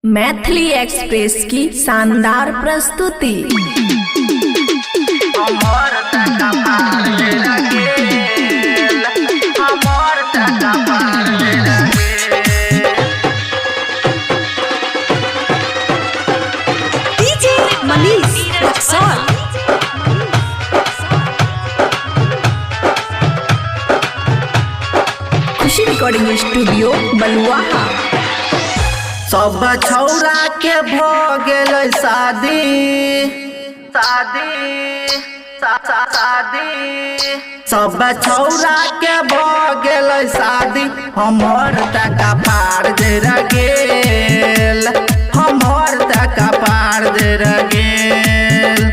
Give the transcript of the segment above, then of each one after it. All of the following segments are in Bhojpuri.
मैथिली एक्सप्रेस की शानदार प्रस्तुति। डीजे मनीष रक्सौल। खुशी रिकॉर्डिंग स्टूडियो बलुआहा। सब छौरा के भ गेल शादी सब छौरा के भ गेल शादी। हमर टका पार दे गेल, हमर टका पार दे गेल,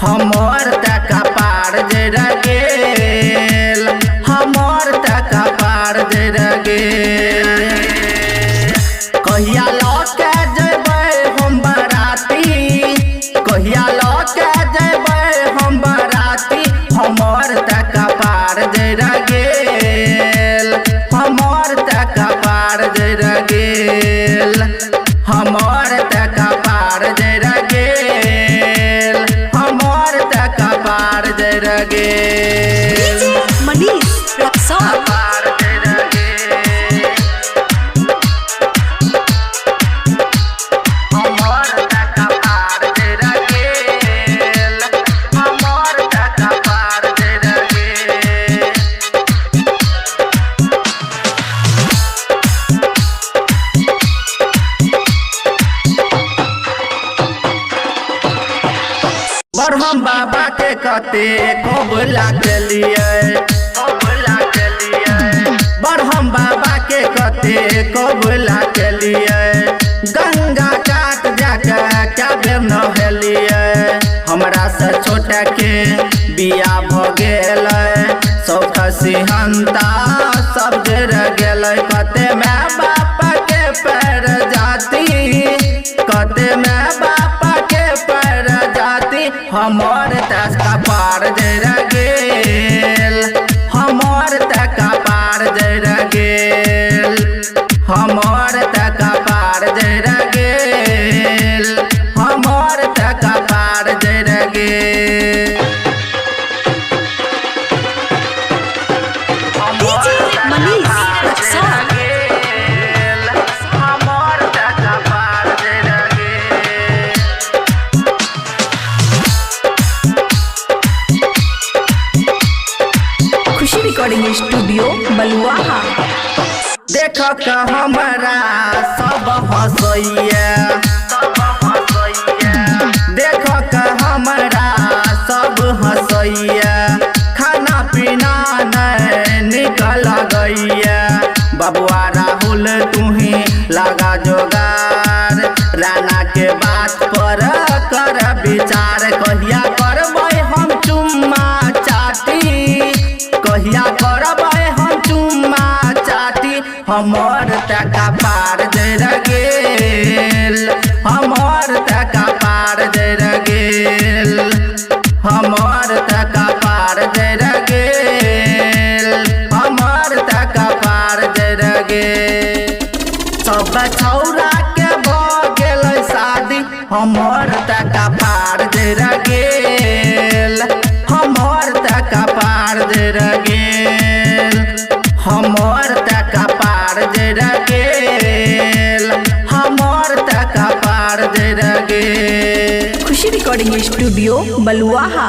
हमर टका पार दे गेल, हमर टका पार दे गेल। कहिया लौटे जेबै हम बराती, कहिया लौटे जेबै हम बराती। हमर टका पार दे गेल, हमर टका पार दे गेल, हमर टका पार दे गेल, हमर टका पार दे गेल। डीजे मनीष रक्सौल। ब्रह्म बाबा के कते कोबला के लिए, ब्रह्म बाबा के कते कोबला के लिए। गंगा काट जाके क्या बेर नहलिए। हमरा से छोटा के बिया भ गेल, सौख सिहंता सब जर गेल। कते माय बाप के पैर जाती, कते माय बाप के पैर जाती। हमर टका पार दे गेल, हमर टका पार दे गेल, हमर टका पार दे गेल, हमर टका पार दे गेल। डीजे मनीष रक्सौल। हमर टका पार दे गेल। खुशी रिकॉर्डिंग स्टूडियो बलुआहा। देख के हमरा सब हंसैया, देख के हमरा सब हंसैया। खाना पीना नहीं निकल गैया। बबुआ राहुल तुही लगा जोगार, राना के बात पर कर विचार। कहिया करबै हम चुम्मा चाटी, कहिया करबै हम चुम्मा चाटी। हमर टका पार दे गेल, हमर टका पार दे गेल, हमर टका पार दे गेल, हमर टका पार दे गेल। सब छौरा के भ गेल शादी। हमर टका पार दे गेल, हमर टका पार दे गेल, हमर टका पार दे गेल, हमर टका पार दे गेल। खुशी रिकॉर्डिंग स्टूडियो बलुआहा।